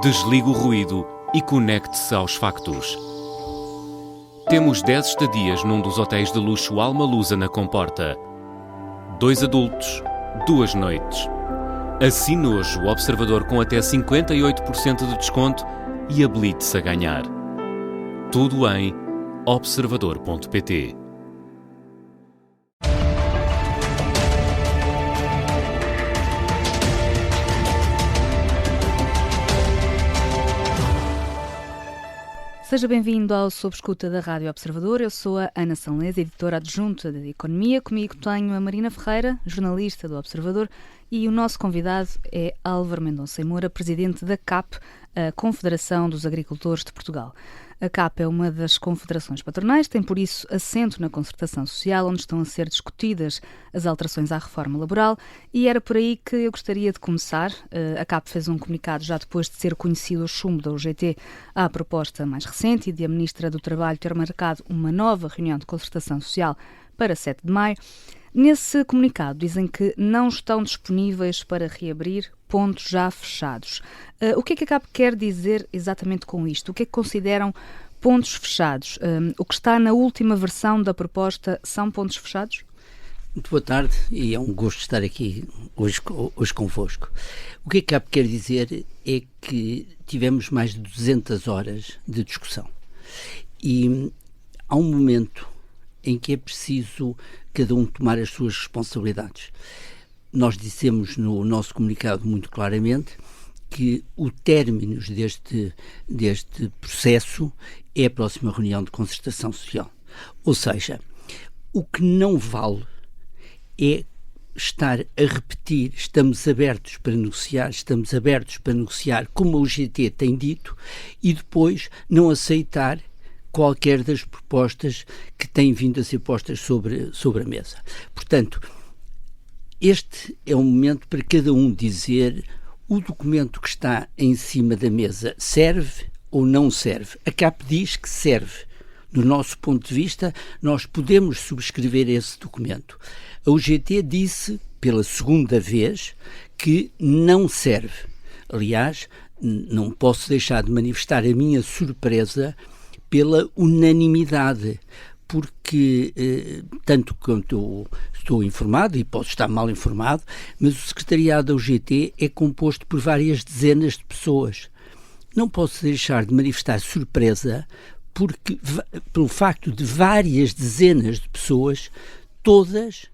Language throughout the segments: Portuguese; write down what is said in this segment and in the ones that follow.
Desligue o ruído e conecte-se aos factos. Temos 10 estadias num dos hotéis de luxo Alma Lusa na Comporta. 2 adultos, 2 noites. Assine hoje o Observador com até 58% de desconto e habilite-se a ganhar. Tudo em observador.pt. Seja bem-vindo ao Sob Escuta da Rádio Observador. Eu sou a Ana Sanlez, editora adjunta de Economia. Comigo tenho a Marina Ferreira, jornalista do Observador, e o nosso convidado é Álvaro Mendonça e Moura, presidente da CAP, a Confederação dos Agricultores de Portugal. A CAP é uma das confederações patronais, tem por isso assento na concertação social, onde estão a ser discutidas as alterações à reforma laboral, e era por aí que eu gostaria de começar. A CAP fez um comunicado já depois de ser conhecido o chumbo da UGT à proposta mais recente e de a Ministra do Trabalho ter marcado uma nova reunião de concertação social para 7 de maio. Nesse comunicado dizem que não estão disponíveis para reabrir pontos já fechados. O que é que a CAP quer dizer exatamente com isto? O que é que consideram pontos fechados? O que está na última versão da proposta são pontos fechados? Muito boa tarde e é um gosto estar aqui hoje convosco. O que a CAP quer dizer é que tivemos mais de 200 horas de discussão e há um momento em que é preciso cada um tomar as suas responsabilidades. Nós dissemos no nosso comunicado muito claramente que o término deste processo é a próxima reunião de concertação social. Ou seja, o que não vale é estar a repetir, estamos abertos para negociar como a UGT tem dito, e depois não aceitar qualquer das propostas que têm vindo a ser postas sobre a mesa. Portanto, este é um momento para cada um dizer: o documento que está em cima da mesa serve ou não serve? A CAP diz que serve. Do nosso ponto de vista, nós podemos subscrever esse documento. A UGT disse, pela segunda vez, que não serve. Aliás, não posso deixar de manifestar a minha surpresa pela unanimidade, porque, tanto quanto eu estou informado, e posso estar mal informado, mas o secretariado da UGT é composto por várias dezenas de pessoas. Não posso deixar de manifestar surpresa pelo facto de várias dezenas de pessoas todas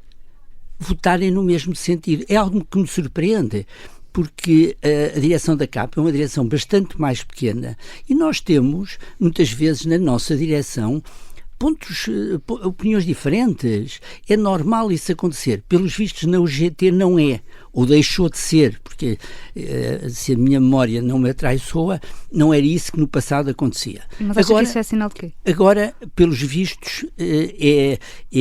votarem no mesmo sentido. É algo que me surpreende, porque a direção da CAP é uma direção bastante mais pequena e nós temos, muitas vezes, na nossa direção, opiniões diferentes. É normal isso acontecer. Pelos vistos, na UGT não é, ou deixou de ser, porque se a minha memória não me atraiçoa, não era isso que no passado acontecia. Mas acha que isso é sinal de quê? Agora, pelos vistos, é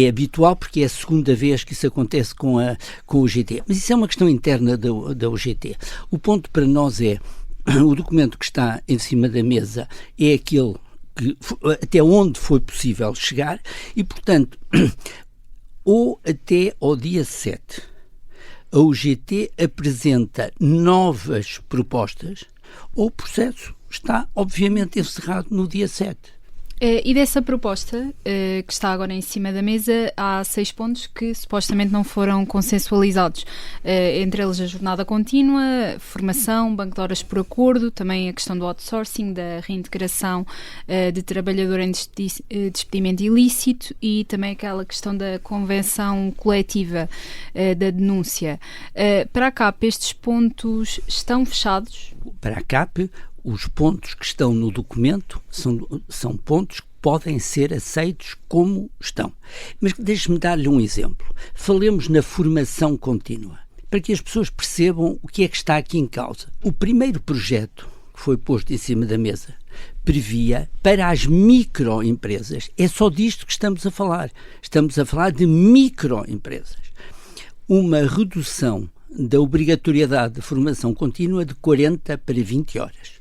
habitual, porque é a segunda vez que isso acontece com a UGT. Mas isso é uma questão interna da UGT. O ponto para nós é, o documento que está em cima da mesa é aquele até onde foi possível chegar e, portanto, ou até ao dia 7, a UGT apresenta novas propostas, ou o processo está, obviamente, encerrado no dia 7. E dessa proposta, que está agora em cima da mesa, há 6 pontos que supostamente não foram consensualizados. Entre eles a jornada contínua, formação, banco de horas por acordo, também a questão do outsourcing, da reintegração de trabalhador em despedimento ilícito e também aquela questão da convenção coletiva da denúncia. Para a CAP, estes pontos estão fechados? Para a CAP, os pontos que estão no documento são pontos que podem ser aceitos como estão. Mas deixe-me dar-lhe um exemplo. Falemos na formação contínua, para que as pessoas percebam o que é que está aqui em causa. O primeiro projeto que foi posto em cima da mesa previa para as microempresas, é só disto que estamos a falar de microempresas, uma redução da obrigatoriedade de formação contínua de 40 para 20 horas.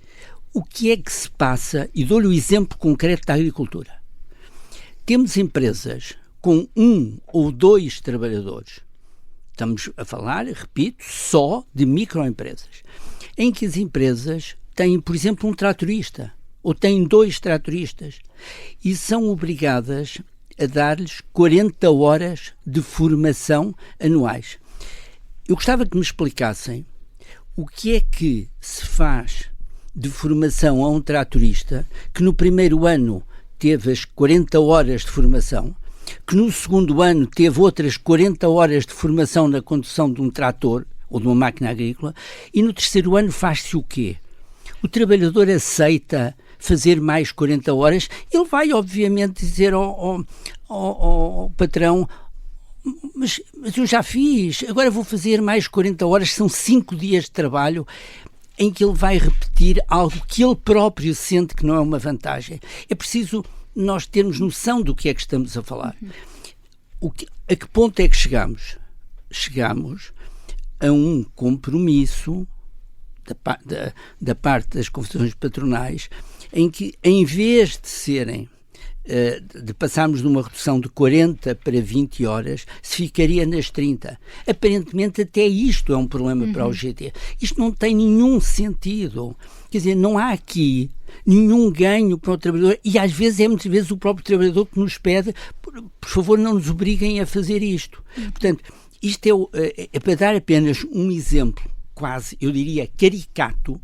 O que é que se passa? E dou-lhe o exemplo concreto da agricultura. Temos empresas com 1 ou 2 trabalhadores. Estamos a falar, repito, só de microempresas. em que as empresas têm, por exemplo, um tratorista, ou têm 2 tratoristas, e são obrigadas a dar-lhes 40 horas de formação anuais. Eu gostava que me explicassem o que é que se faz de formação a um tratorista que no primeiro ano teve as 40 horas de formação, que no segundo ano teve outras 40 horas de formação na condução de um trator ou de uma máquina agrícola, e no terceiro ano faz-se o quê? O trabalhador aceita fazer mais 40 horas, ele vai obviamente dizer ao patrão: mas eu já fiz, agora vou fazer mais 40 horas, são 5 dias de trabalho, em que ele vai repetir algo que ele próprio sente que não é uma vantagem. É preciso nós termos noção do que é que estamos a falar. A que ponto é que chegamos? Chegamos a um compromisso da parte das confederações patronais, em que, em vez de serem de passarmos de uma redução de 40 para 20 horas, se ficaria nas 30. Aparentemente até isto é um problema para o GT. Isto não tem nenhum sentido. Quer dizer, não há aqui nenhum ganho para o trabalhador, e às vezes muitas vezes o próprio trabalhador que nos pede: por favor, não nos obriguem a fazer isto. Portanto, isto é para dar apenas um exemplo, quase, eu diria, caricato,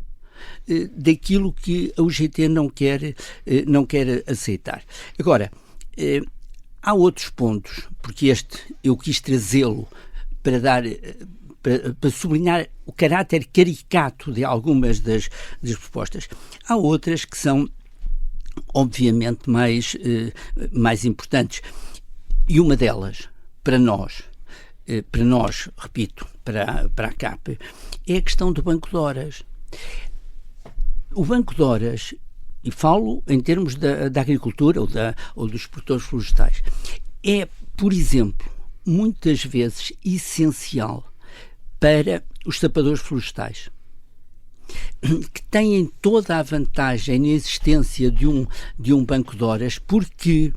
daquilo que a UGT não quer aceitar. Agora, há outros pontos, porque eu quis trazê-lo para sublinhar o caráter caricato de algumas das propostas. Há outras que são, obviamente, mais importantes. E uma delas, para nós, repito, para a CAP, é a questão do banco de horas. O banco de horas, e falo em termos da agricultura ou dos produtores florestais, é, por exemplo, muitas vezes essencial para os sapadores florestais, que têm toda a vantagem na existência de um banco de horas, porque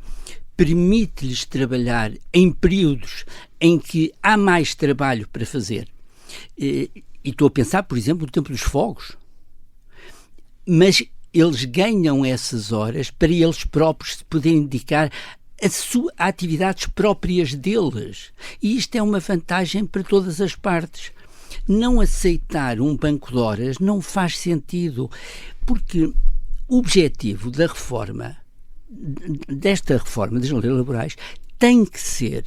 permite-lhes trabalhar em períodos em que há mais trabalho para fazer. E estou a pensar, por exemplo, no tempo dos fogos. Mas eles ganham essas horas para eles próprios se poderem dedicar a atividades próprias deles. E isto é uma vantagem para todas as partes. Não aceitar um banco de horas não faz sentido, porque o objetivo desta reforma das leis laborais tem que ser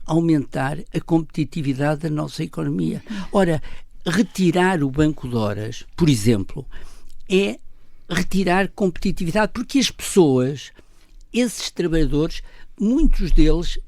aumentar a competitividade da nossa economia. Ora, retirar o banco de horas, por exemplo, é retirar competitividade, porque as pessoas, esses trabalhadores, muitos deles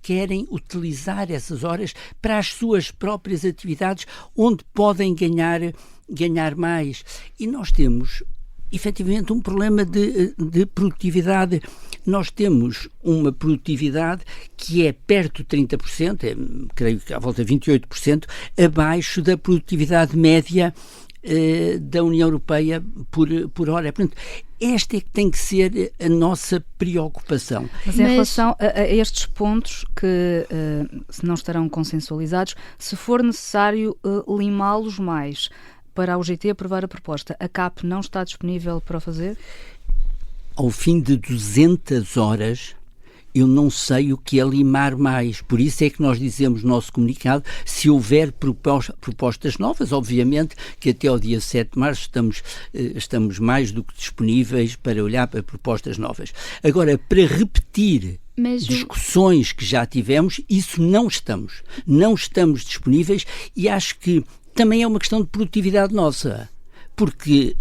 querem utilizar essas horas para as suas próprias atividades, onde podem ganhar mais. E nós temos, efetivamente, um problema de produtividade. Nós temos uma produtividade que é perto de 30%, creio que à volta de 28%, abaixo da produtividade média da União Europeia por hora. Portanto, esta é que tem que ser a nossa preocupação. Mas em relação a estes pontos que se não estarão consensualizados, se for necessário limá-los mais para a UGT aprovar a proposta, a CAP não está disponível para o fazer? Ao fim de 200 horas, eu não sei o que é limar mais. Por isso é que nós dizemos no nosso comunicado, se houver propostas novas, obviamente que até ao dia 7 de março estamos mais do que disponíveis para olhar para propostas novas. Agora, para repetir discussões que já tivemos, isso não estamos disponíveis, e acho que também é uma questão de produtividade nossa. Porque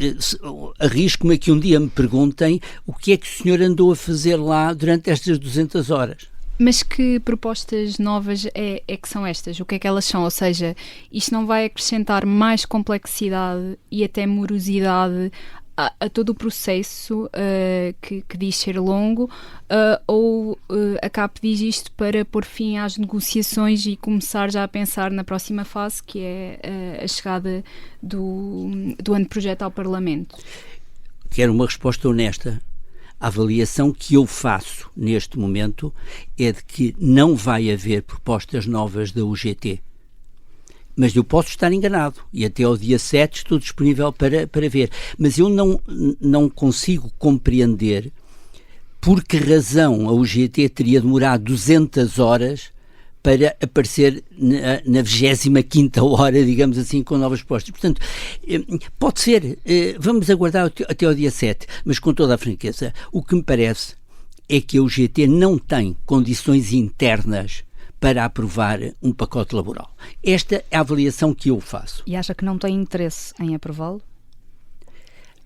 arrisco-me a que um dia me perguntem o que é que o senhor andou a fazer lá durante estas 200 horas. Mas que propostas novas é que são estas? O que é que elas são? Ou seja, isto não vai acrescentar mais complexidade e até morosidade a todo o processo que diz ser longo, ou a CAP diz isto para pôr fim às negociações e começar já a pensar na próxima fase, que é a chegada do anteprojeto ao Parlamento? Quero uma resposta honesta. A avaliação que eu faço neste momento é de que não vai haver propostas novas da UGT. mas eu posso estar enganado e até ao dia 7 estou disponível para ver. Mas eu não consigo compreender por que razão a UGT teria demorado 200 horas para aparecer na 25ª hora, digamos assim, com novas propostas. Portanto, pode ser, vamos aguardar até ao dia 7, mas com toda a franqueza, o que me parece é que a UGT não tem condições internas para aprovar um pacote laboral. Esta é a avaliação que eu faço. E acha que não tem interesse em aprová-lo?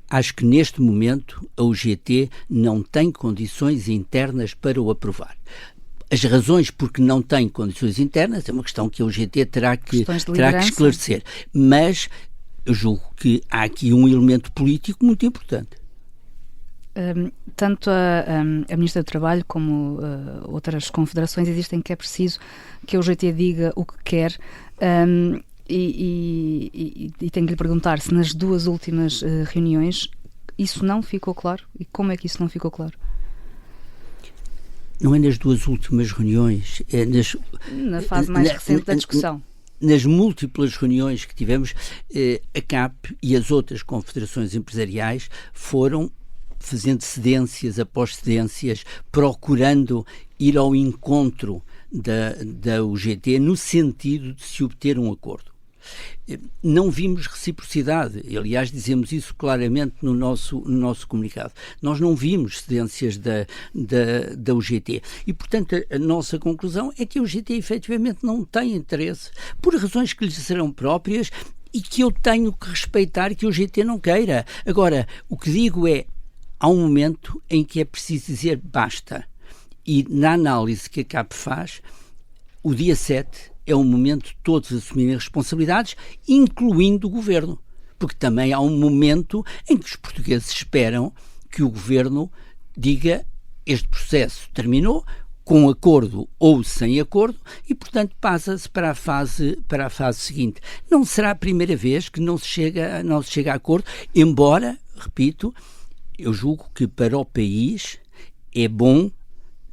Acho que neste momento a UGT não tem condições internas para o aprovar. As razões por que não tem condições internas é uma questão que a UGT terá que esclarecer. Mas eu julgo que há aqui um elemento político muito importante. Tanto a Ministra do Trabalho como outras confederações existem que é preciso que a UGT diga o que quer. E tenho que lhe perguntar se nas duas últimas reuniões isso não ficou claro. E como é que isso não ficou claro? Não é nas duas últimas reuniões, é na fase mais recente da discussão. Nas múltiplas reuniões que tivemos, a CAP e as outras confederações empresariais foram fazendo cedências após cedências, procurando ir ao encontro da UGT no sentido de se obter um acordo. Não vimos reciprocidade, aliás dizemos isso claramente no nosso comunicado. Nós não vimos cedências da UGT e, portanto, a nossa conclusão é que a UGT efetivamente não tem interesse, por razões que lhes serão próprias e que eu tenho que respeitar que a UGT não queira. Agora, o que digo é, há um momento em que é preciso dizer basta, e na análise que a CAP faz, o dia 7 é um momento de todos assumirem responsabilidades, incluindo o Governo. Porque também há um momento em que os portugueses esperam que o Governo diga este processo terminou, com acordo ou sem acordo, e, portanto, passa-se para a fase seguinte. Não será a primeira vez que não se chega a acordo, embora, repito, eu julgo que para o país é bom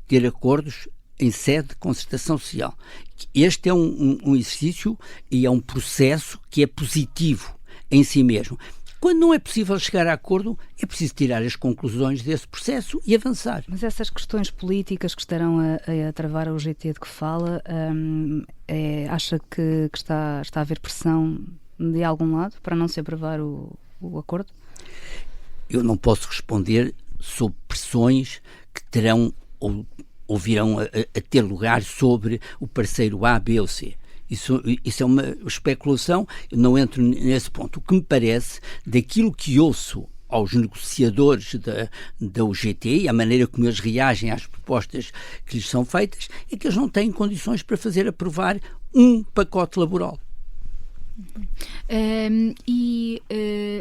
ter acordos em sede de concertação social. Este é um exercício e é um processo que é positivo em si mesmo. Quando não é possível chegar a acordo, é preciso tirar as conclusões desse processo e avançar. Mas essas questões políticas que estarão a travar a UGT de que fala, acha que está a haver pressão de algum lado para não se aprovar o acordo? Eu não posso responder sobre pressões que terão ou virão a ter lugar sobre o parceiro A, B ou C. Isso é uma especulação, eu não entro nesse ponto. O que me parece, daquilo que ouço aos negociadores da UGT e a maneira como eles reagem às propostas que lhes são feitas, é que eles não têm condições para fazer aprovar um pacote laboral.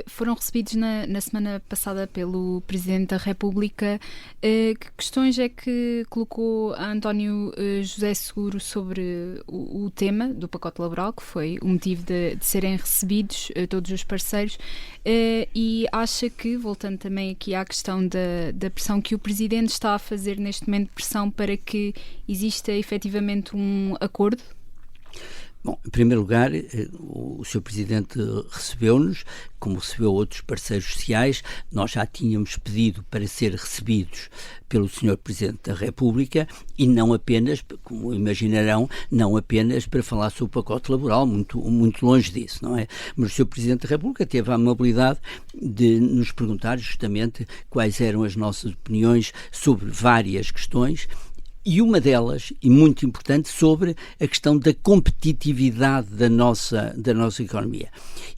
Foram recebidos na semana passada pelo Presidente da República. Que questões é que colocou a António José Seguro sobre o tema do pacote laboral, que foi o motivo de serem recebidos todos os parceiros, e acha que, voltando também aqui à questão da pressão que o Presidente está a fazer neste momento, pressão para que exista efetivamente um acordo? Bom, em primeiro lugar, o Sr. Presidente recebeu-nos, como recebeu outros parceiros sociais. Nós já tínhamos pedido para ser recebidos pelo Sr. Presidente da República e não apenas, como imaginarão, não apenas para falar sobre o pacote laboral, muito longe disso, não é? Mas o Sr. Presidente da República teve a amabilidade de nos perguntar justamente quais eram as nossas opiniões sobre várias questões. E uma delas, e muito importante, sobre a questão da competitividade da nossa economia.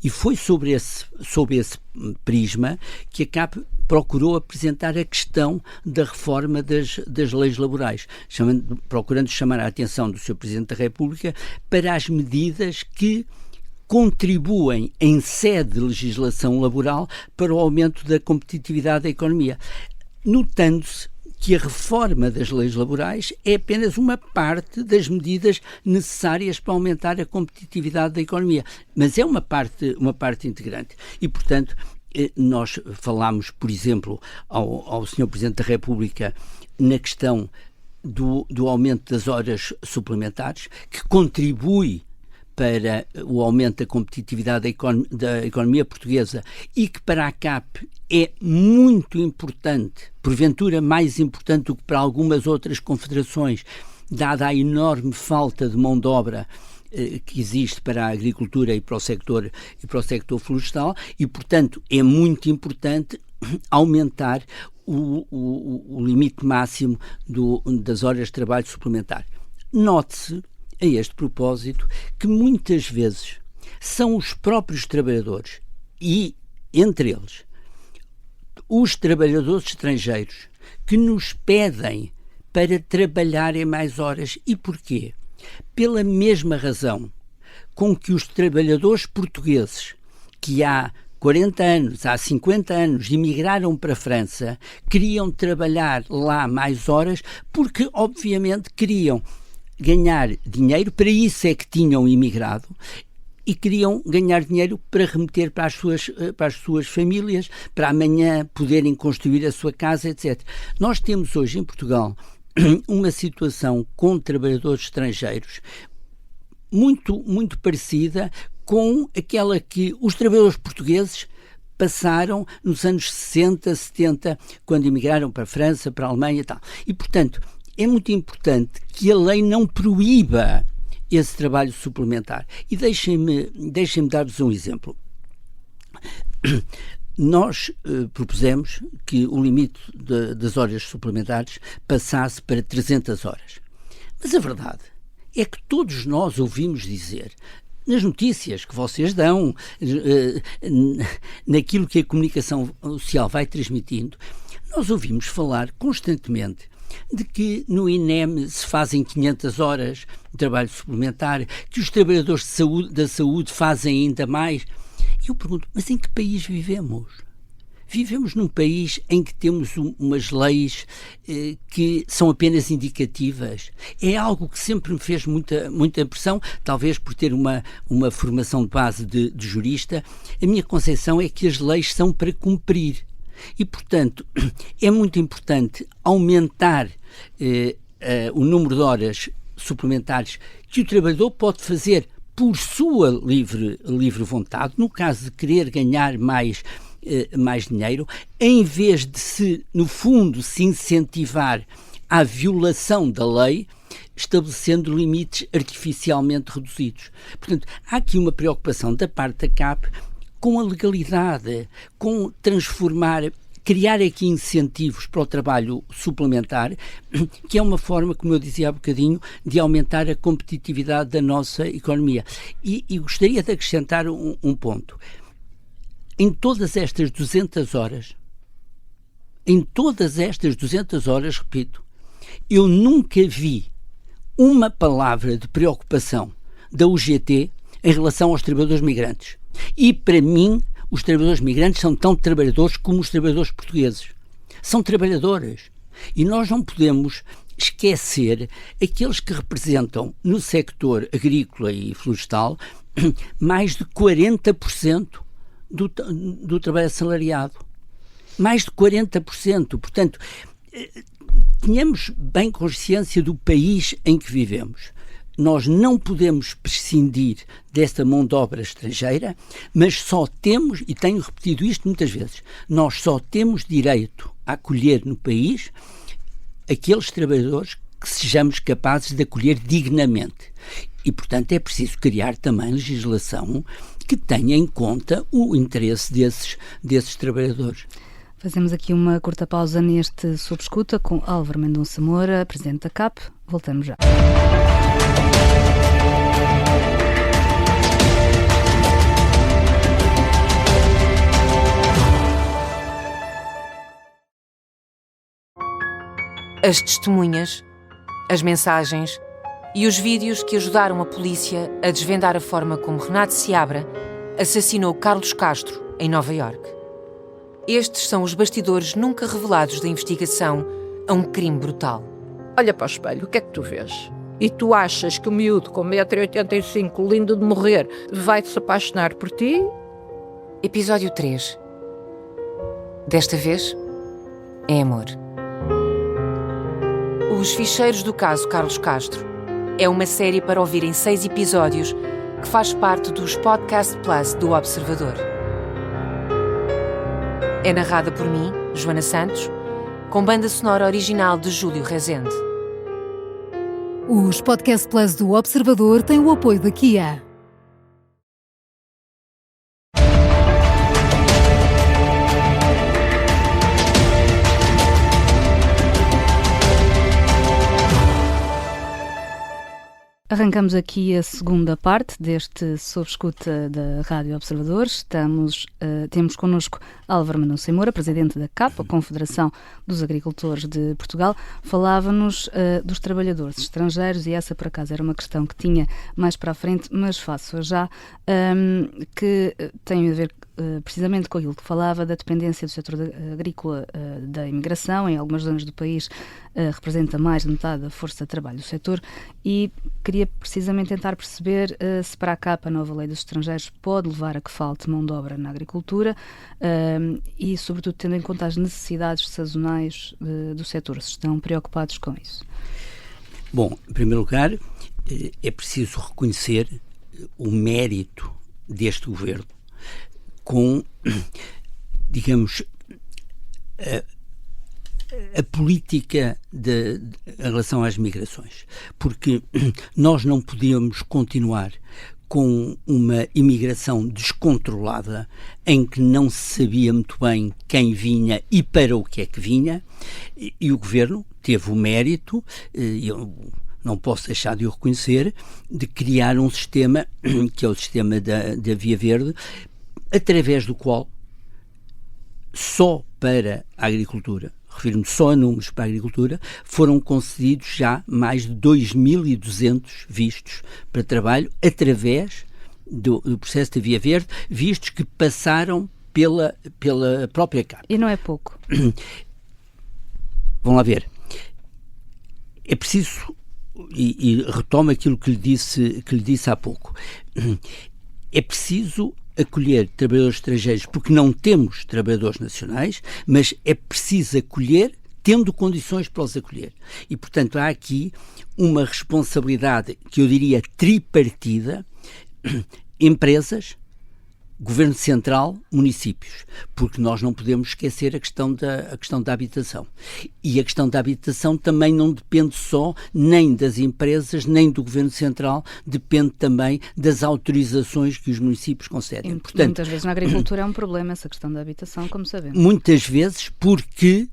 E foi sob esse prisma que a CAP procurou apresentar a questão da reforma das leis laborais, procurando chamar a atenção do Sr. Presidente da República para as medidas que contribuem em sede de legislação laboral para o aumento da competitividade da economia, notando-se que a reforma das leis laborais é apenas uma parte das medidas necessárias para aumentar a competitividade da economia, mas é uma parte integrante. E, portanto, nós falámos, por exemplo, ao Sr. Presidente da República na questão do aumento das horas suplementares, que contribui para o aumento da competitividade da economia portuguesa e que para a CAP é muito importante, porventura mais importante do que para algumas outras confederações, dada a enorme falta de mão de obra que existe para a agricultura e para o sector florestal, e, portanto, é muito importante aumentar o limite máximo das horas de trabalho suplementar. Note-se, a este propósito, que muitas vezes são os próprios trabalhadores e, entre eles, os trabalhadores estrangeiros que nos pedem para trabalharem mais horas. E porquê? Pela mesma razão com que os trabalhadores portugueses que há 40 anos, há 50 anos, emigraram para a França, queriam trabalhar lá mais horas porque, obviamente, queriam ganhar dinheiro, para isso é que tinham emigrado, e queriam ganhar dinheiro para remeter para as suas famílias, para amanhã poderem construir a sua casa, etc. Nós temos hoje em Portugal uma situação com trabalhadores estrangeiros muito, muito parecida com aquela que os trabalhadores portugueses passaram nos anos 60, 70, quando emigraram para a França, para a Alemanha e tal. E, portanto, é muito importante que a lei não proíba esse trabalho suplementar. E deixem-me dar-vos um exemplo. Nós propusemos que o limite das horas suplementares passasse para 300 horas. Mas a verdade é que todos nós ouvimos dizer, nas notícias que vocês dão, naquilo que a comunicação social vai transmitindo, nós ouvimos falar constantemente de que no INEM se fazem 500 horas de trabalho suplementar, que os trabalhadores da saúde fazem ainda mais. E eu pergunto, mas em que país vivemos? Vivemos num país em que temos umas leis que são apenas indicativas. É algo que sempre me fez muita impressão, talvez por ter uma formação de base de jurista. A minha concepção é que as leis são para cumprir. E, portanto, é muito importante aumentar o número de horas suplementares que o trabalhador pode fazer por sua livre vontade, no caso de querer ganhar mais dinheiro, em vez de no fundo, se incentivar à violação da lei, estabelecendo limites artificialmente reduzidos. Portanto, há aqui uma preocupação da parte da CAP com a legalidade, com criar aqui incentivos para o trabalho suplementar, que é uma forma, como eu dizia há bocadinho, de aumentar a competitividade da nossa economia. E gostaria de acrescentar um ponto. Em todas estas 200 horas, repito, eu nunca vi uma palavra de preocupação da UGT em relação aos trabalhadores migrantes. E, para mim, os trabalhadores migrantes são tão trabalhadores como os trabalhadores portugueses. São trabalhadores. E nós não podemos esquecer aqueles que representam no sector agrícola e florestal mais de 40% do trabalho assalariado. Mais de 40%. Portanto, tenhamos bem consciência do país em que vivemos. Nós não podemos prescindir desta mão de obra estrangeira, mas só temos, e tenho repetido isto muitas vezes, nós só temos direito a acolher no país aqueles trabalhadores que sejamos capazes de acolher dignamente. E, portanto, é preciso criar também legislação que tenha em conta o interesse desses trabalhadores. Fazemos aqui uma curta pausa neste Sob Escuta com Álvaro Mendonça Moura, presidente da CAP. Voltamos já. As testemunhas, as mensagens e os vídeos que ajudaram a polícia a desvendar a forma como Renato Seabra assassinou Carlos Castro em Nova Iorque. Estes são os bastidores nunca revelados da investigação a um crime brutal. Olha para o espelho, o que é que tu vês? E tu achas que o miúdo com 1,85 m, lindo de morrer, vai se apaixonar por ti? Episódio 3. Desta vez, é amor. Os Ficheiros do Caso Carlos Castro é uma série para ouvir em 6 episódios que faz parte dos Podcast Plus do Observador. É narrada por mim, Joana Santos, com banda sonora original de Júlio Rezende. Os Podcast Plus do Observador têm o apoio da Kia. Arrancamos aqui a segunda parte deste Sob Escuta da Rádio Observador. Temos connosco Álvaro Mendonça Moura, presidente da CAP, a Confederação dos Agricultores de Portugal. Falava-nos dos trabalhadores estrangeiros, e essa por acaso era uma questão que tinha mais para a frente, mas faço já, que tem a ver precisamente com aquilo que falava da dependência do setor agrícola da imigração. Em algumas zonas do país representa mais de metade da força de trabalho do setor, e queria precisamente tentar perceber se para a CAP a nova lei dos estrangeiros pode levar a que falte mão de obra na agricultura e, sobretudo, tendo em conta as necessidades sazonais do setor. Se estão preocupados com isso? Bom, em primeiro lugar, é preciso reconhecer o mérito deste governo com, digamos, a política em relação às migrações, porque nós não podíamos continuar com uma imigração descontrolada em que não se sabia muito bem quem vinha e para o que é que vinha, e o governo teve o mérito, eu não posso deixar de o reconhecer, de criar um sistema, que é o sistema da Via Verde, através do qual só para a agricultura, refiro-me só a números para a agricultura, foram concedidos já mais de 2.200 vistos para trabalho através do processo da Via Verde, vistos que passaram pela própria CAP. E não é pouco. Vamos lá ver. É preciso, e retomo aquilo que lhe disse há pouco, é preciso acolher trabalhadores estrangeiros porque não temos trabalhadores nacionais, mas é preciso acolher tendo condições para os acolher. E, portanto, há aqui uma responsabilidade que eu diria tripartida: empresas, Governo Central, municípios, porque nós não podemos esquecer a questão da habitação. E a questão da habitação também não depende só nem das empresas, nem do Governo Central, depende também das autorizações que os municípios concedem. Portanto, muitas vezes na agricultura é um problema essa questão da habitação, como sabemos. Muitas vezes porque,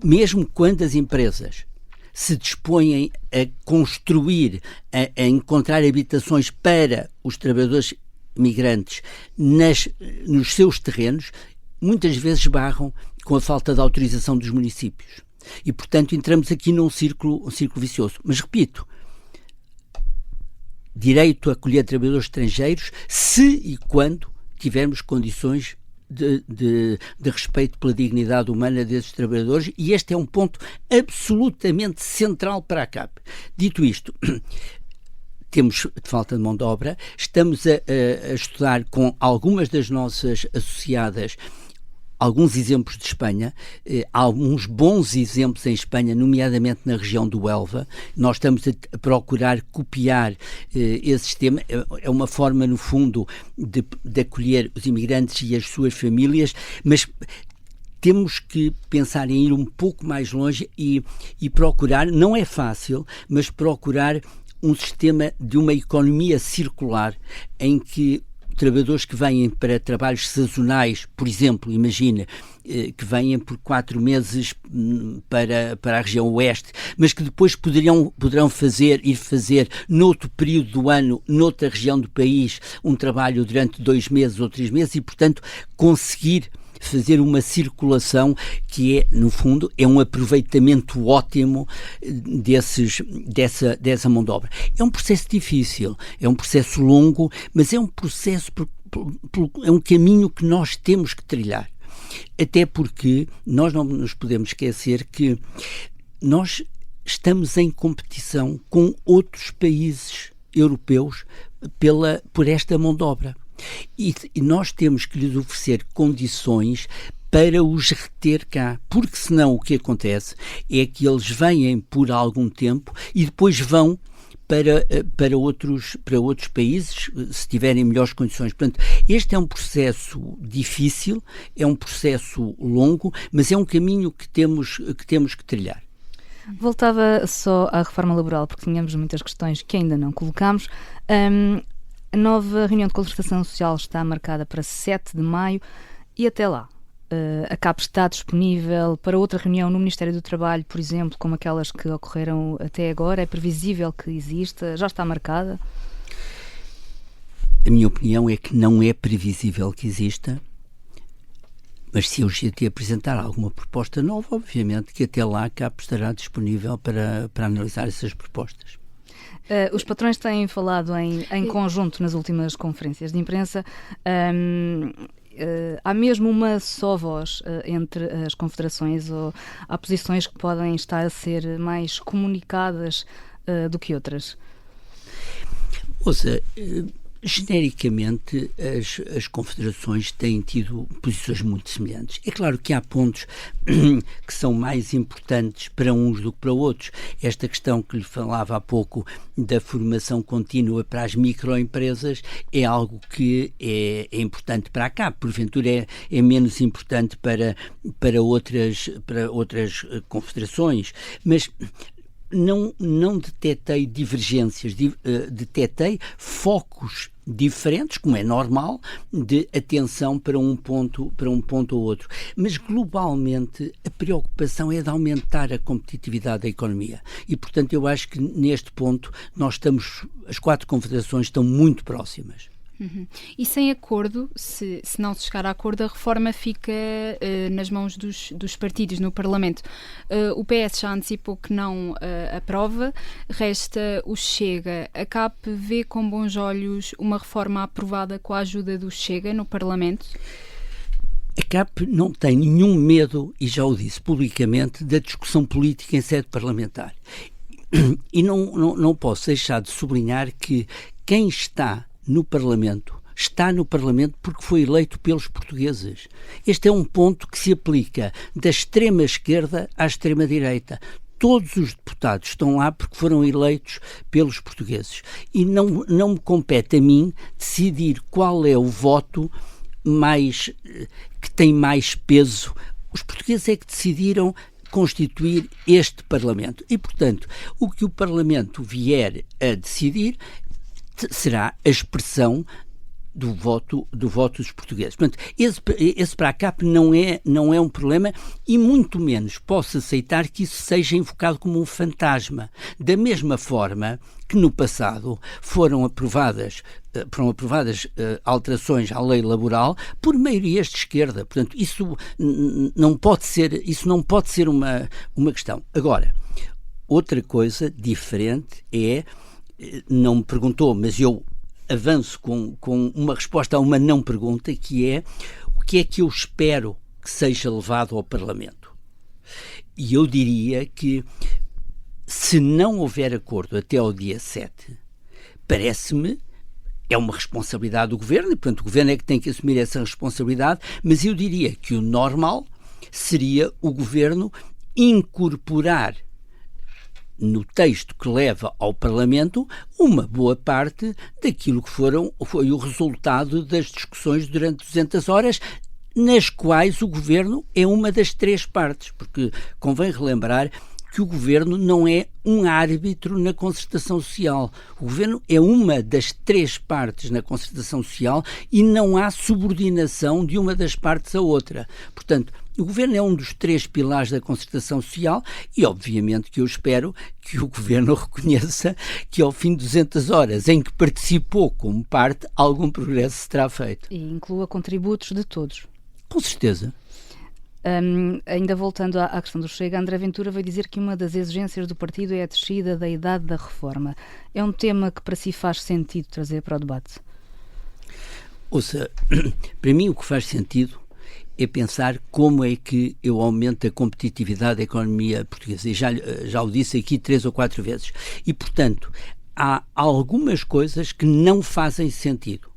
mesmo quando as empresas se dispõem a construir, a encontrar habitações para os trabalhadores migrantes nos seus terrenos, muitas vezes barram com a falta de autorização dos municípios. E, portanto, entramos aqui num círculo vicioso. Mas, repito, direito a acolher trabalhadores estrangeiros se e quando tivermos condições de respeito pela dignidade humana desses trabalhadores, e este é um ponto absolutamente central para a CAP. Dito isto, temos falta de mão de obra, estamos a estudar com algumas das nossas associadas alguns exemplos de Espanha, há alguns bons exemplos em Espanha, nomeadamente na região do Elva. Nós estamos a procurar copiar esse sistema. É uma forma, no fundo, de acolher os imigrantes e as suas famílias, mas temos que pensar em ir um pouco mais longe e procurar, não é fácil, mas procurar um sistema de uma economia circular em que trabalhadores que vêm para trabalhos sazonais, por exemplo, imagina, que vêm por 4 meses para a região oeste, mas que depois poderão ir fazer noutro período do ano, noutra região do país, um trabalho durante 2 meses ou 3 meses e, portanto, conseguir fazer uma circulação que é, no fundo, é um aproveitamento ótimo dessa mão de obra. É um processo difícil, é um processo longo, mas é um processo, é um caminho que nós temos que trilhar. Até porque nós não nos podemos esquecer que nós estamos em competição com outros países europeus por esta mão de obra. E nós temos que lhes oferecer condições para os reter cá, porque senão o que acontece é que eles vêm por algum tempo e depois vão para outros países, se tiverem melhores condições. Portanto, este é um processo difícil, é um processo longo, mas é um caminho que temos que trilhar. Voltava só à reforma laboral, porque tínhamos muitas questões que ainda não colocámos. A nova reunião de concertação social está marcada para 7 de maio e até lá a CAP está disponível para outra reunião no Ministério do Trabalho, por exemplo, como aquelas que ocorreram até agora? É previsível que exista? Já está marcada? A minha opinião é que não é previsível que exista. Mas se a UGT apresentar alguma proposta nova, obviamente que até lá a CAP estará disponível para analisar essas propostas. Os patrões têm falado em conjunto nas últimas conferências de imprensa. Há mesmo uma só voz entre as confederações, ou há posições que podem estar a ser mais comunicadas do que outras? Ouça, genericamente, as confederações têm tido posições muito semelhantes. É claro que há pontos que são mais importantes para uns do que para outros. Esta questão que lhe falava há pouco da formação contínua para as microempresas é algo que é importante para a CAP. Porventura é menos importante para outras confederações, mas não detetei divergências, detetei focos diferentes, como é normal, de atenção para um ponto ou outro. Mas, globalmente, a preocupação é de aumentar a competitividade da economia. E, portanto, eu acho que neste ponto as 4 confederações estão muito próximas. Uhum. E sem acordo, se não se chegar a acordo, a reforma fica nas mãos dos partidos no Parlamento. O PS já antecipou que não aprova, resta o Chega. A CAP vê com bons olhos uma reforma aprovada com a ajuda do Chega no Parlamento? A CAP não tem nenhum medo, e já o disse publicamente, da discussão política em sede parlamentar. E não posso deixar de sublinhar que quem está no Parlamento porque foi eleito pelos portugueses. Este é um ponto que se aplica da extrema-esquerda à extrema-direita. Todos os deputados estão lá porque foram eleitos pelos portugueses. E não me compete a mim decidir qual é o voto que tem mais peso. Os portugueses é que decidiram constituir este Parlamento. E, portanto, o que o Parlamento vier a decidir será a expressão do voto dos portugueses. Portanto, esse para a CAP não é um problema, e muito menos posso aceitar que isso seja invocado como um fantasma. Da mesma forma que no passado foram aprovadas alterações à lei laboral por maiorias de esquerda. Portanto, isso não pode ser uma questão. Agora, outra coisa diferente é, não me perguntou, mas eu avanço com uma resposta a uma não pergunta, que é: o que é que eu espero que seja levado ao Parlamento? E eu diria que, se não houver acordo até ao dia 7, parece-me, é uma responsabilidade do Governo, e portanto o Governo é que tem que assumir essa responsabilidade, mas eu diria que o normal seria o Governo incorporar no texto que leva ao Parlamento uma boa parte daquilo que foi o resultado das discussões durante 200 horas, nas quais o Governo é uma das 3 partes, porque convém relembrar que o Governo não é um árbitro na concertação social. O Governo é uma das 3 partes na concertação social e não há subordinação de uma das partes à outra. Portanto, o Governo é um dos 3 pilares da concertação social e, obviamente, que eu espero que o Governo reconheça que, ao fim de 200 horas em que participou como parte, algum progresso terá feito. E inclua contributos de todos. Com certeza. Ainda voltando à questão do Chega, André Ventura veio dizer que uma das exigências do partido é a descida da idade da reforma. É um tema que para si faz sentido trazer para o debate? Ouça, para mim o que faz sentido é pensar como é que eu aumento a competitividade da economia portuguesa. E já o disse aqui 3 ou 4 vezes. E, portanto, há algumas coisas que não fazem sentido.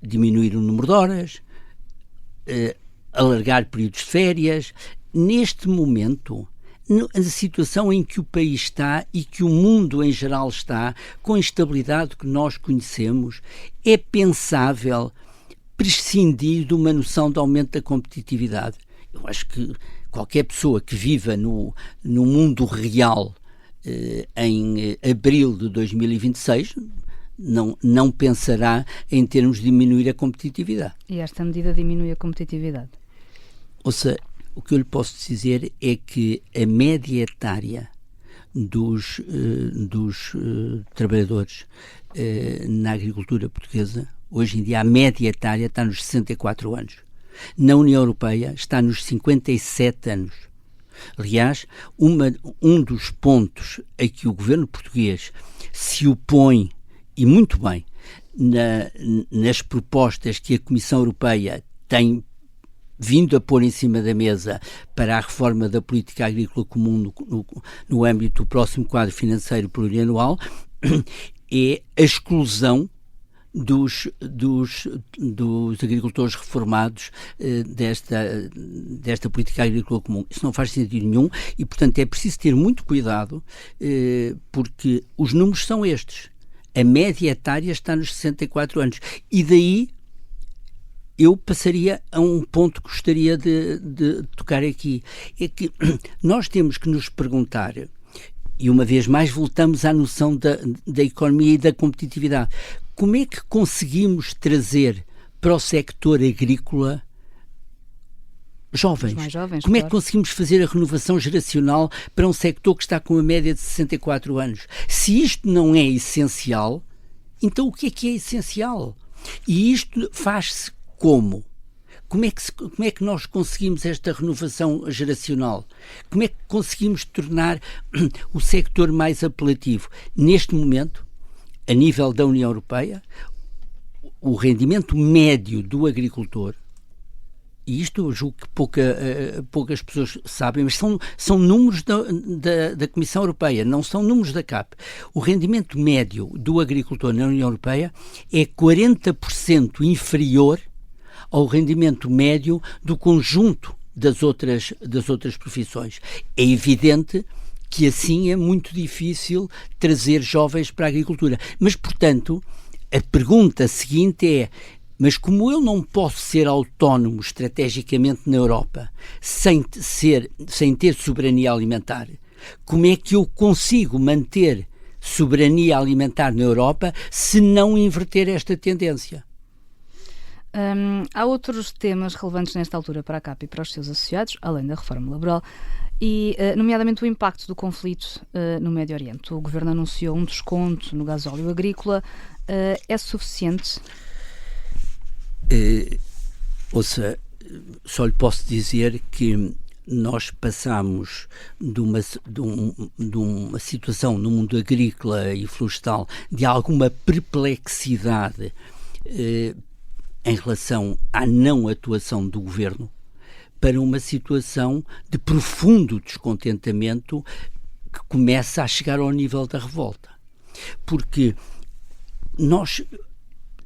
Diminuir o número de horas, alargar períodos de férias. Neste momento, na situação em que o país está e que o mundo em geral está, com a instabilidade que nós conhecemos, é pensável prescindir de uma noção de aumento da competitividade. Eu acho que qualquer pessoa que viva no mundo real em abril de 2026 não pensará em termos de diminuir a competitividade. E esta medida diminui a competitividade? Ou seja, o que eu lhe posso dizer é que a média etária dos trabalhadores na agricultura portuguesa, hoje em dia a média etária está nos 64 anos. Na União Europeia está nos 57 anos. Aliás, um dos pontos a que o governo português se opõe, e muito bem, nas propostas que a Comissão Europeia tem vindo a pôr em cima da mesa para a reforma da política agrícola comum no âmbito do próximo quadro financeiro plurianual, é a exclusão dos agricultores reformados desta política agrícola comum. Isso não faz sentido nenhum e, portanto, é preciso ter muito cuidado porque os números são estes. A média etária está nos 64 anos e daí eu passaria a um ponto que gostaria de tocar aqui. É que nós temos que nos perguntar, e uma vez mais voltamos à noção da economia e da competitividade, como é que conseguimos trazer para o sector agrícola jovens? Mais jovens, como claro. é que conseguimos fazer a renovação geracional para um sector que está com uma média de 64 anos? Se isto não é essencial, então o que é essencial? E isto faz-se como? Como é que nós conseguimos esta renovação geracional? Como é que conseguimos tornar o sector mais apelativo? Neste momento, a nível da União Europeia, o rendimento médio do agricultor, e isto eu julgo que poucas pessoas sabem, mas são números da Comissão Europeia, não são números da CAP. O rendimento médio do agricultor na União Europeia é 40% inferior ao rendimento médio do conjunto das outras profissões. É evidente que assim é muito difícil trazer jovens para a agricultura. Mas, portanto, a pergunta seguinte é: mas como eu não posso ser autónomo estrategicamente na Europa sem ter soberania alimentar, como é que eu consigo manter soberania alimentar na Europa se não inverter esta tendência? Há outros temas relevantes nesta altura para a CAP e para os seus associados, além da reforma laboral, e nomeadamente o impacto do conflito no Médio Oriente. O Governo anunciou um desconto no gasóleo agrícola. É suficiente? Ouça, só lhe posso dizer que nós passamos de uma situação no mundo agrícola e florestal de alguma perplexidade em relação à não atuação do Governo para uma situação de profundo descontentamento que começa a chegar ao nível da revolta. Porque nós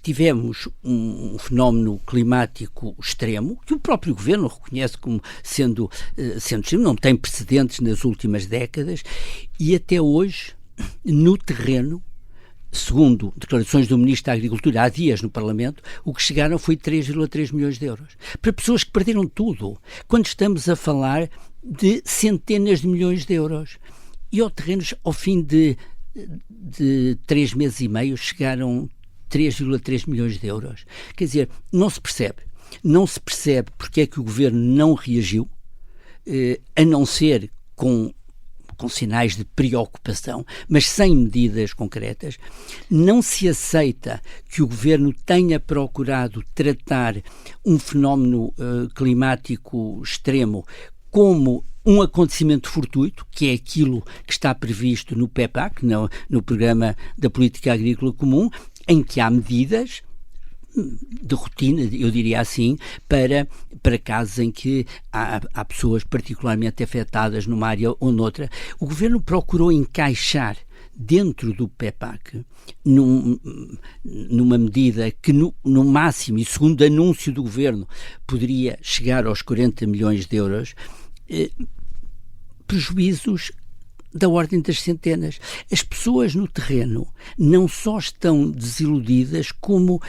tivemos um fenómeno climático extremo, que o próprio Governo reconhece como sendo extremo, não tem precedentes nas últimas décadas, e até hoje, no terreno, segundo declarações do Ministro da Agricultura há dias no Parlamento, o que chegaram foi 3,3 milhões de euros. Para pessoas que perderam tudo, quando estamos a falar de centenas de milhões de euros. E ao terrenos, ao fim de 3 meses e meio, chegaram 3,3 milhões de euros. Quer dizer, não se percebe porque é que o Governo não reagiu, a não ser com sinais de preocupação, mas sem medidas concretas. Não se aceita que o Governo tenha procurado tratar um fenómeno climático extremo como um acontecimento fortuito, que é aquilo que está previsto no PEPAC, no Programa da Política Agrícola Comum, em que há medidas de rotina, eu diria assim, para casos em que há pessoas particularmente afetadas numa área ou noutra. O Governo procurou encaixar dentro do PEPAC numa medida que no máximo, e segundo anúncio do Governo, poderia chegar aos 40 milhões de euros, prejuízos da ordem das centenas. As pessoas no terreno não só estão desiludidas, como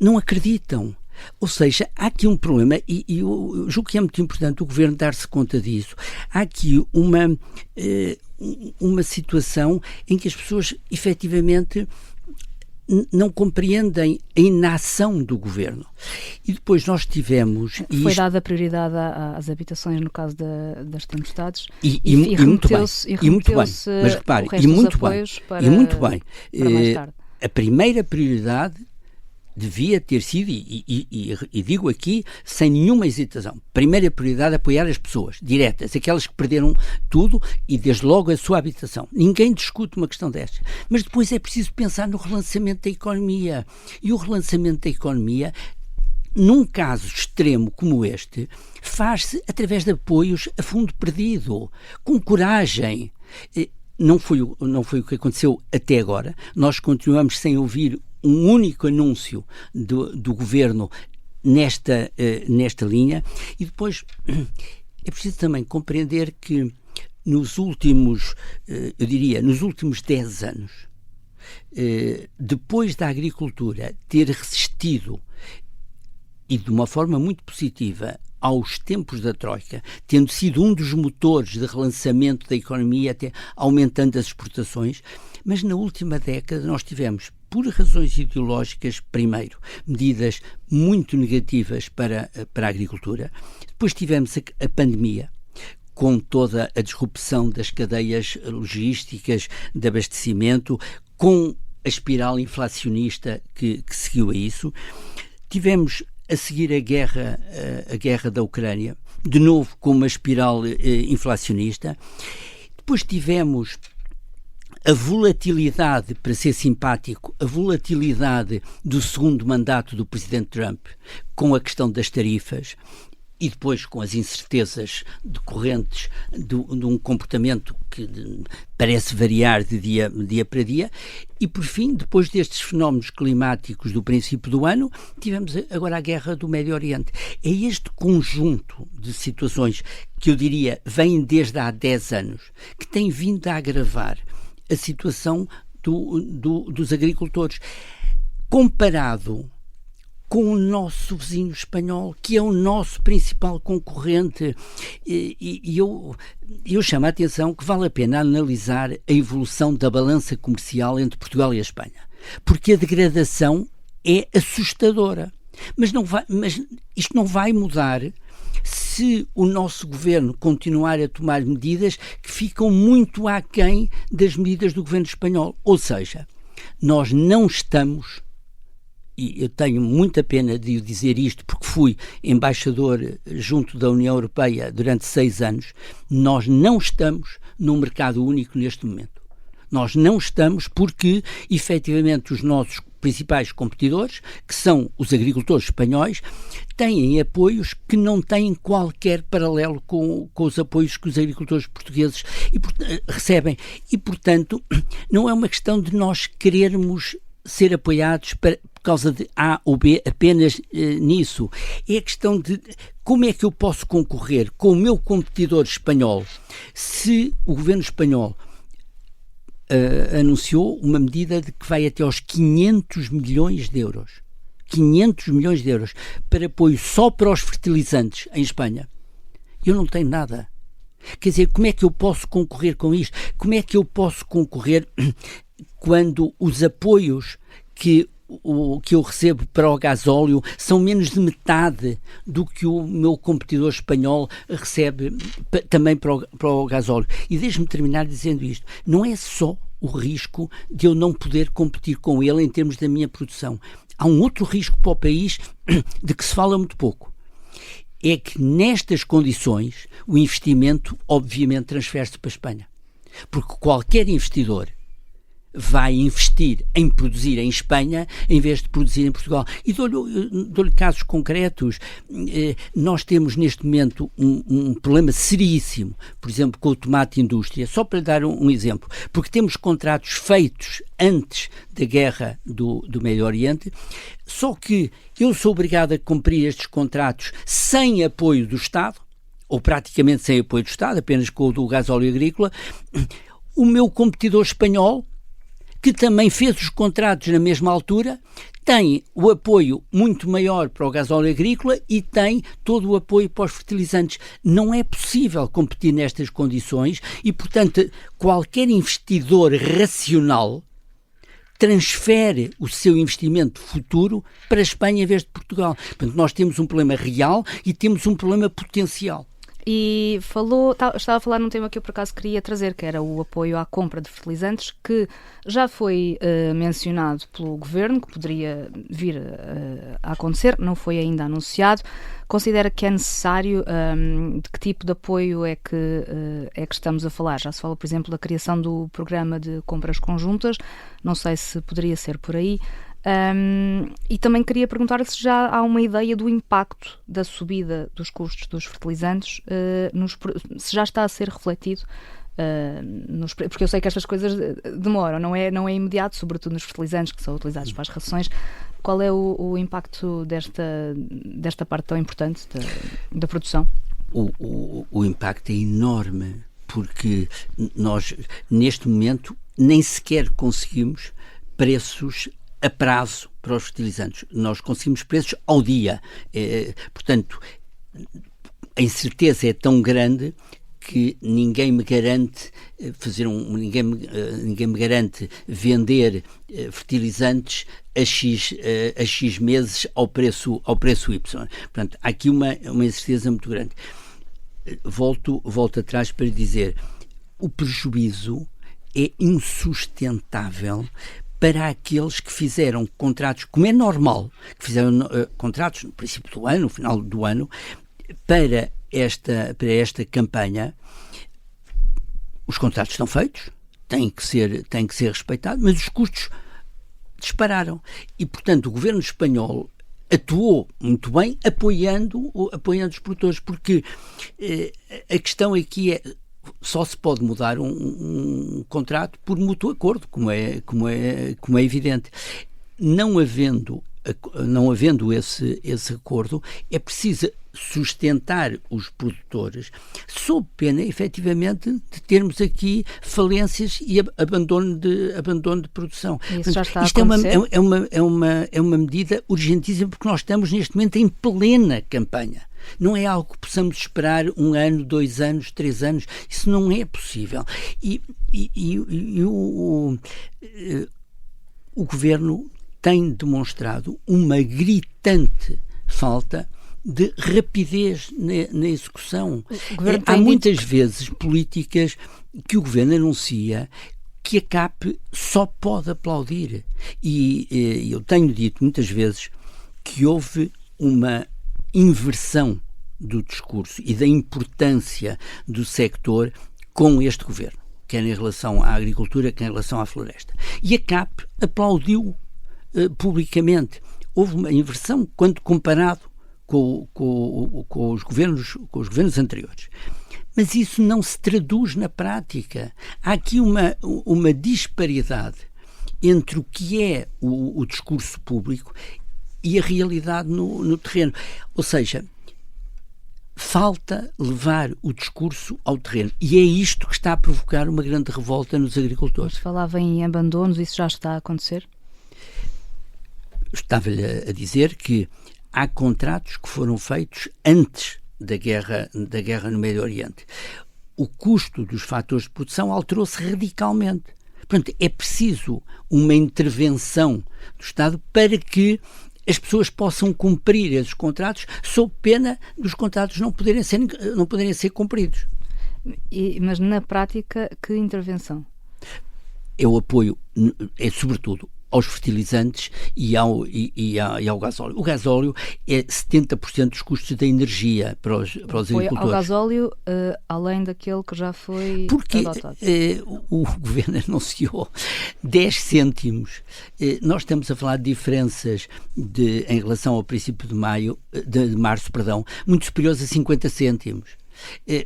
não acreditam. Ou seja, há aqui um problema, e eu julgo que é muito importante o Governo dar-se conta disso. Há aqui uma situação em que as pessoas efetivamente não compreendem a inação do Governo. E depois nós tivemos... Foi dada prioridade às habitações no caso das tempestades e muito bem. Mas repare, e muito bem. Para mais tarde. A primeira prioridade devia ter sido, e digo aqui sem nenhuma hesitação, primeira prioridade apoiar as pessoas diretas, aquelas que perderam tudo e desde logo a sua habitação. Ninguém discute uma questão destas. Mas depois é preciso pensar no relançamento da economia. E o relançamento da economia, num caso extremo como este, faz-se através de apoios a fundo perdido, com coragem. Não foi o que aconteceu até agora. Nós continuamos sem ouvir um único anúncio do Governo nesta linha. E depois é preciso também compreender que nos últimos 10 anos, depois da agricultura ter resistido, e de uma forma muito positiva, aos tempos da Troika, tendo sido um dos motores de relançamento da economia, até aumentando as exportações, mas na última década nós tivemos, por razões ideológicas, primeiro, medidas muito negativas para a agricultura, depois tivemos a pandemia, com toda a disrupção das cadeias logísticas, de abastecimento, com a espiral inflacionista que seguiu a isso. Tivemos a seguir a guerra da Ucrânia, de novo com uma espiral inflacionista. Depois tivemos a volatilidade, para ser simpático, a volatilidade do segundo mandato do Presidente Trump, com a questão das tarifas, e depois com as incertezas decorrentes de um comportamento que parece variar de dia para dia. E, por fim, depois destes fenómenos climáticos do princípio do ano, tivemos agora a guerra do Médio Oriente. É este conjunto de situações que eu diria vêm desde há 10 anos, que tem vindo a agravar a situação dos agricultores, comparado com o nosso vizinho espanhol, que é o nosso principal concorrente. E eu chamo a atenção que vale a pena analisar a evolução da balança comercial entre Portugal e a Espanha, porque a degradação é assustadora. Mas isto não vai mudar se o nosso governo continuar a tomar medidas que ficam muito aquém das medidas do governo espanhol. Ou seja, nós não estamos... E eu tenho muita pena de dizer isto porque fui embaixador junto da União Europeia durante 6 anos, nós não estamos num mercado único neste momento. Nós não estamos porque, efetivamente, os nossos principais competidores, que são os agricultores espanhóis, têm apoios que não têm qualquer paralelo com os apoios que os agricultores portugueses recebem. E, portanto, não é uma questão de nós querermos ser apoiados por causa de A ou B apenas nisso. É a questão de como é que eu posso concorrer com o meu competidor espanhol se o governo espanhol anunciou uma medida de que vai até aos 500 milhões de euros. 500 milhões de euros para apoio só para os fertilizantes em Espanha. Eu não tenho nada. Quer dizer, como é que eu posso concorrer com isto? Como é que eu posso concorrer quando os apoios que eu recebo para o gasóleo são menos de metade do que o meu competidor espanhol recebe também para o gasóleo? E deixe-me terminar dizendo isto. Não é só o risco de eu não poder competir com ele em termos da minha produção. Há um outro risco para o país de que se fala muito pouco. É que nestas condições o investimento obviamente transfere-se para a Espanha. Porque qualquer investidor vai investir em produzir em Espanha em vez de produzir em Portugal. E dou-lhe casos concretos. Nós temos neste momento um problema seríssimo, por exemplo, com o tomate indústria, só para dar um exemplo, porque temos contratos feitos antes da guerra do Médio Oriente, só que eu sou obrigado a cumprir estes contratos sem apoio do Estado, ou praticamente sem apoio do Estado, apenas com o do gasóleo agrícola. O meu competidor espanhol, que também fez os contratos na mesma altura, tem o apoio muito maior para o gasóleo agrícola e tem todo o apoio para os fertilizantes. Não é possível competir nestas condições e, portanto, qualquer investidor racional transfere o seu investimento futuro para a Espanha em vez de Portugal. Portanto, nós temos um problema real e temos um problema potencial. E estava a falar num tema que eu por acaso queria trazer, que era o apoio à compra de fertilizantes, que já foi mencionado pelo Governo, que poderia vir a acontecer, não foi ainda anunciado. Considera que é necessário? De que tipo de apoio é que estamos a falar? Já se fala, por exemplo, da criação do programa de compras conjuntas, não sei se poderia ser por aí. E também queria perguntar se já há uma ideia do impacto da subida dos custos dos fertilizantes, se já está a ser refletido, porque eu sei que estas coisas demoram, não é imediato, sobretudo nos fertilizantes que são utilizados para as rações. Qual é o impacto desta parte tão importante da produção? O impacto é enorme, porque nós, neste momento, nem sequer conseguimos preços a prazo para os fertilizantes. Nós conseguimos preços ao dia. Portanto, a incerteza é tão grande que ninguém me garante ninguém me garante vender fertilizantes a X meses ao preço Y. Portanto, há aqui uma incerteza muito grande. Volto atrás para dizer, o prejuízo é insustentável para aqueles que fizeram contratos, como é normal, que fizeram contratos no princípio do ano, no final do ano, para esta campanha. Os contratos estão feitos, têm que ser respeitados, mas os custos dispararam. E, portanto, o governo espanhol atuou muito bem apoiando os produtores, porque a questão aqui é: só se pode mudar um contrato por mútuo acordo, como é evidente. Não havendo esse acordo, é preciso sustentar os produtores, sob pena, efetivamente, de termos aqui falências e abandono de produção. Isso já está isto a acontecer? É uma medida urgentíssima, porque nós estamos neste momento em plena campanha. Não é algo que possamos esperar 1 ano, 2 anos, 3 anos. Isso não é possível. E o Governo tem demonstrado uma gritante falta de rapidez na execução. Há muitas vezes políticas que o Governo anuncia que a CAP só pode aplaudir. E eu tenho dito muitas vezes que houve uma inversão do discurso e da importância do sector com este Governo, quer em relação à agricultura, quer em relação à floresta. E a CAP aplaudiu publicamente. Houve uma inversão quando comparado com os governos anteriores. Mas isso não se traduz na prática. Há aqui uma disparidade entre o que é o discurso público e a realidade no terreno. Ou seja, falta levar o discurso ao terreno. E é isto que está a provocar uma grande revolta nos agricultores. Mas falava em abandonos, isso já está a acontecer? Estava-lhe a dizer que há contratos que foram feitos antes da guerra no Médio Oriente. O custo dos fatores de produção alterou-se radicalmente. Portanto, é preciso uma intervenção do Estado para que as pessoas possam cumprir esses contratos, sob pena dos contratos não poderem ser cumpridos. Mas na prática, que intervenção? É o apoio, é sobretudo aos fertilizantes e ao gasóleo. O gasóleo é 70% dos custos da energia para os agricultores. Ao gasóleo, além daquele que já foi adotado. Porque o Governo anunciou 10 cêntimos. Nós estamos a falar de diferenças em relação ao princípio de março, muito superiores a 50 cêntimos.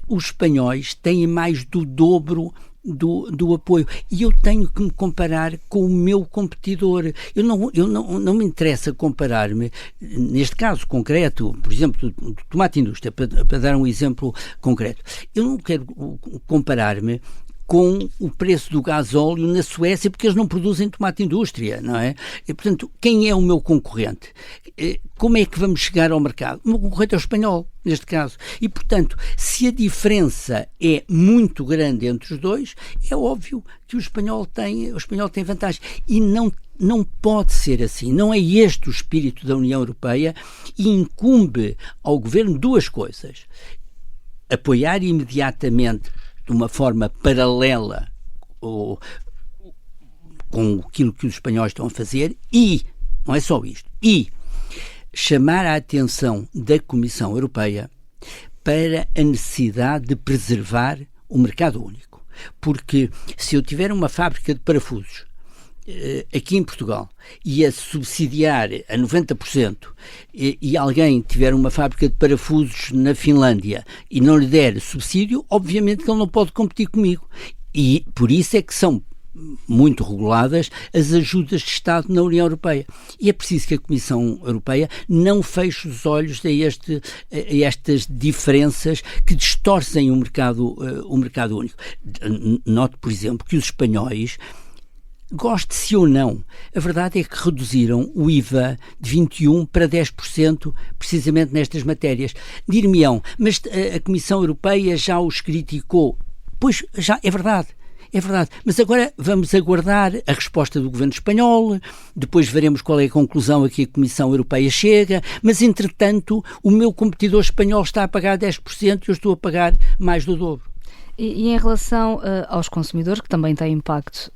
Os espanhóis têm mais do dobro do apoio. E eu tenho que me comparar com o meu competidor. Eu não me interessa comparar-me, neste caso concreto, por exemplo, do tomate indústria, para dar um exemplo concreto. Eu não quero comparar-me com o preço do gasóleo na Suécia, porque eles não produzem tomate indústria, não é? E, portanto, quem é o meu concorrente? Como é que vamos chegar ao mercado? O meu concorrente é o espanhol, neste caso. E, portanto, se a diferença é muito grande entre os dois, é óbvio que o espanhol tem vantagem. E não pode ser assim. Não é este o espírito da União Europeia, e incumbe ao governo duas coisas: apoiar imediatamente, de uma forma paralela com aquilo que os espanhóis estão a fazer, e, não é só isto, e chamar a atenção da Comissão Europeia para a necessidade de preservar o mercado único. Porque se eu tiver uma fábrica de parafusos aqui em Portugal e a subsidiar a 90%, e alguém tiver uma fábrica de parafusos na Finlândia e não lhe der subsídio, obviamente que ele não pode competir comigo. E por isso é que são muito reguladas as ajudas de Estado na União Europeia. E é preciso que a Comissão Europeia não feche os olhos a estas diferenças que distorcem o mercado único. Note, por exemplo, que os espanhóis, goste-se ou não, a verdade é que reduziram o IVA de 21% para 10% precisamente nestas matérias. Dir-me-ão, mas a Comissão Europeia já os criticou. Pois, já é verdade, mas agora vamos aguardar a resposta do governo espanhol, depois veremos qual é a conclusão a que a Comissão Europeia chega, mas entretanto o meu competidor espanhol está a pagar 10% e eu estou a pagar mais do dobro. E em relação aos consumidores, que também têm impacto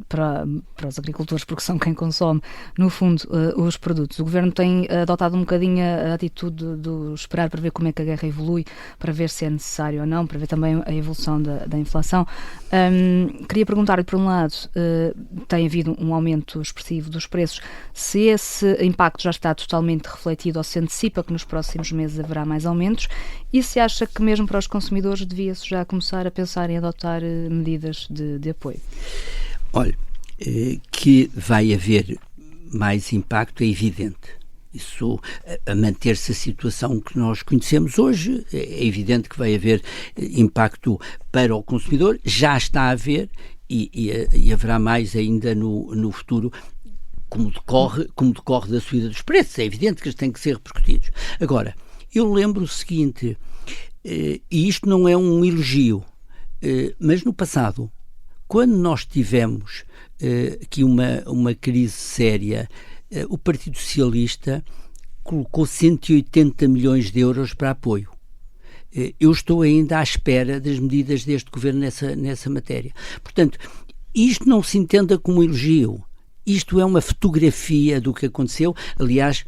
para os agricultores, porque são quem consome, no fundo, os produtos. O Governo tem adotado um bocadinho a atitude do esperar para ver como é que a guerra evolui, para ver se é necessário ou não, para ver também a evolução da inflação. Queria perguntar-lhe, por um lado, tem havido um aumento expressivo dos preços, se esse impacto já está totalmente refletido ou se antecipa que nos próximos meses haverá mais aumentos, e se acha que mesmo para os consumidores devia-se já começar a pensar em adotar medidas de apoio? Olha, que vai haver mais impacto é evidente. Isso, a manter-se a situação que nós conhecemos hoje, é evidente que vai haver impacto para o consumidor, já está a haver e haverá mais ainda no futuro, como decorre da subida dos preços. É evidente que eles têm que ser repercutidos. Agora, eu lembro o seguinte, e isto não é um elogio, mas no passado, quando nós tivemos aqui uma crise séria, o Partido Socialista colocou 180 milhões de euros para apoio. Eu estou ainda à espera das medidas deste governo nessa matéria. Portanto, isto não se entenda como um elogio. Isto é uma fotografia do que aconteceu, aliás,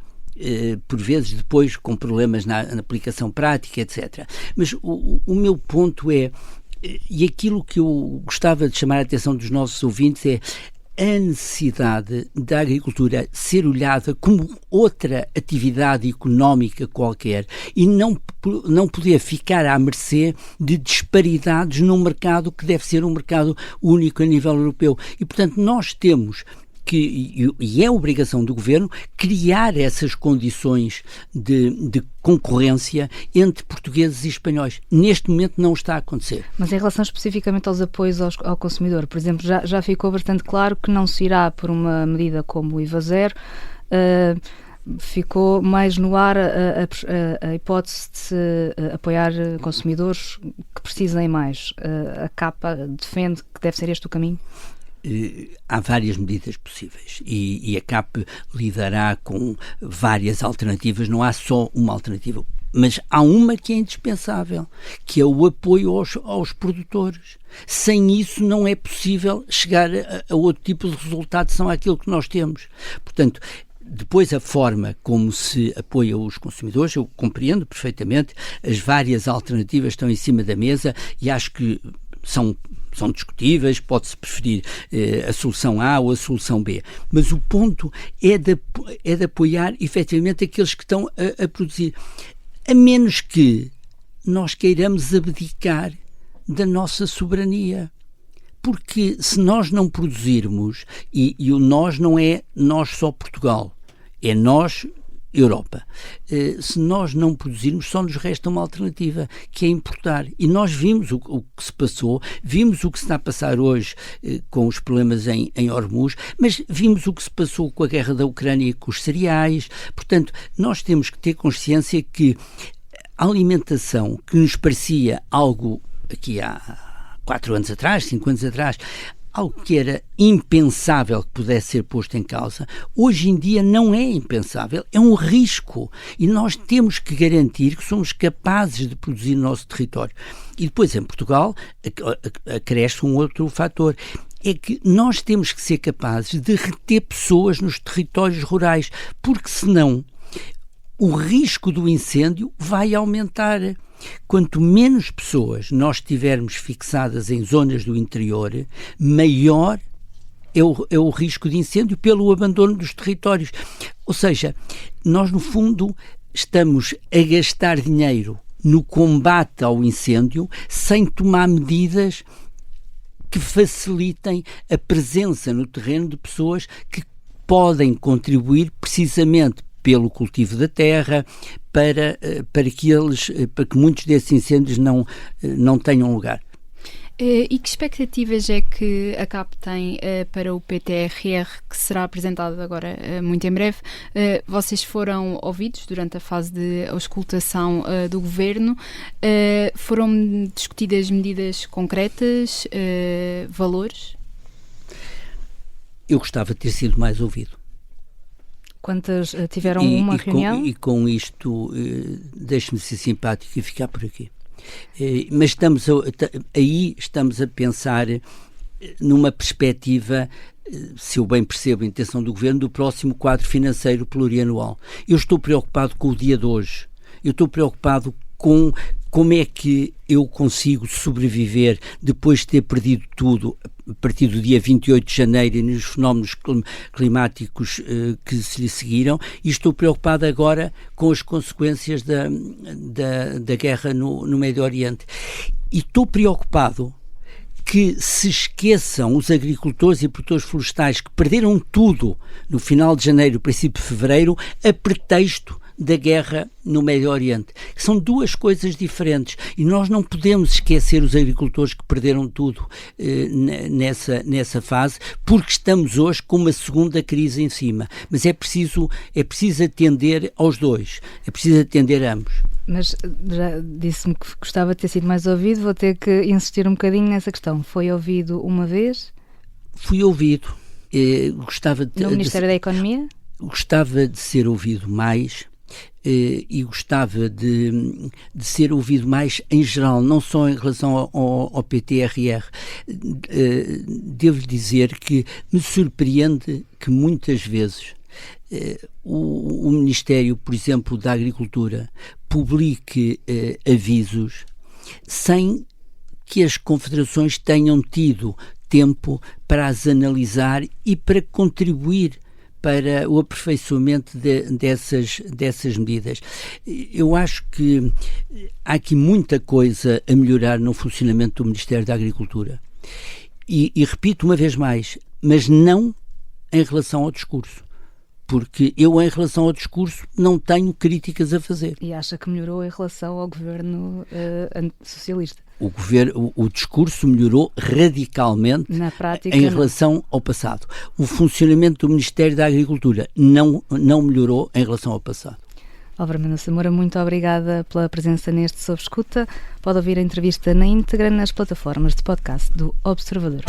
por vezes depois com problemas na aplicação prática, etc. Mas o meu ponto é, e aquilo que eu gostava de chamar a atenção dos nossos ouvintes é a necessidade da agricultura ser olhada como outra atividade económica qualquer e não poder ficar à mercê de disparidades num mercado que deve ser um mercado único a nível europeu. E, portanto, nós temos e é obrigação do Governo criar essas condições de concorrência entre portugueses e espanhóis. Neste momento não está a acontecer. Mas em relação especificamente aos apoios ao consumidor, por exemplo, já ficou bastante claro que não se irá por uma medida como o IVA zero, ficou mais no ar a hipótese de se apoiar consumidores que precisem mais. A CAP defende que deve ser este o caminho? Há várias medidas possíveis e a CAP lidará com várias alternativas, não há só uma alternativa, mas há uma que é indispensável, que é o apoio aos produtores. Sem isso não é possível chegar a outro tipo de resultado, são aquilo que nós temos. Portanto, depois a forma como se apoia os consumidores, eu compreendo perfeitamente, as várias alternativas estão em cima da mesa e acho que são discutíveis, pode-se preferir a solução A ou a solução B, mas o ponto é de apoiar efetivamente aqueles que estão a produzir, a menos que nós queiramos abdicar da nossa soberania. Porque se nós não produzirmos, e o nós não é nós só Portugal, é nós Europa. Se nós não produzirmos, só nos resta uma alternativa, que é importar. E nós vimos o que se passou, vimos o que se está a passar hoje com os problemas em Hormuz, mas vimos o que se passou com a guerra da Ucrânia e com os cereais. Portanto, nós temos que ter consciência que a alimentação, que nos parecia algo aqui há 4 anos atrás, 5 anos atrás, algo que era impensável que pudesse ser posto em causa, hoje em dia não é impensável, é um risco. E nós temos que garantir que somos capazes de produzir no nosso território. E depois, em Portugal, acresce um outro fator. É que nós temos que ser capazes de reter pessoas nos territórios rurais, porque senão o risco do incêndio vai aumentar. Quanto menos pessoas nós tivermos fixadas em zonas do interior, maior é o risco de incêndio pelo abandono dos territórios. Ou seja, nós no fundo estamos a gastar dinheiro no combate ao incêndio sem tomar medidas que facilitem a presença no terreno de pessoas que podem contribuir precisamente pelo cultivo da terra, para que muitos desses incêndios não tenham lugar. E que expectativas é que a CAP tem para o PTRR, que será apresentado agora muito em breve? Vocês foram ouvidos durante a fase de auscultação do Governo? Foram discutidas medidas concretas, valores? Eu gostava de ter sido mais ouvido. Quantas tiveram uma reunião? E com isto, deixe-me ser simpático e ficar por aqui. Mas estamos a pensar numa perspectiva, se eu bem percebo a intenção do Governo, do próximo quadro financeiro plurianual. Eu estou preocupado com o dia de hoje. Eu estou preocupado com como é que eu consigo sobreviver depois de ter perdido tudo a partir do dia 28 de janeiro e nos fenómenos climáticos que se lhe seguiram, e estou preocupado agora com as consequências da guerra no Médio Oriente. E estou preocupado que se esqueçam os agricultores e produtores florestais que perderam tudo no final de janeiro, princípio de fevereiro, a pretexto da guerra no Médio Oriente. São duas coisas diferentes e nós não podemos esquecer os agricultores que perderam tudo nessa fase, porque estamos hoje com uma segunda crise em cima. Mas é preciso atender aos dois, é preciso atender a ambos. Mas já disse-me que gostava de ter sido mais ouvido, vou ter que insistir um bocadinho nessa questão. Foi ouvido uma vez? Fui ouvido. No Ministério da Economia? Gostava de ser ouvido mais. E gostava de ser ouvido mais em geral, não só em relação ao PTRR. Devo dizer que me surpreende que muitas vezes o Ministério, por exemplo, da Agricultura, publique avisos sem que as confederações tenham tido tempo para as analisar e para contribuir para o aperfeiçoamento dessas medidas. Eu acho que há aqui muita coisa a melhorar no funcionamento do Ministério da Agricultura. E repito uma vez mais, mas não em relação ao discurso. Porque eu, em relação ao discurso, não tenho críticas a fazer. E acha que melhorou em relação ao governo socialista? O discurso melhorou radicalmente na prática, em relação ao passado. O funcionamento do Ministério da Agricultura não melhorou em relação ao passado. Álvaro Mendonça Moura, muito obrigada pela presença neste Sob Escuta. Pode ouvir a entrevista na íntegra nas plataformas de podcast do Observador.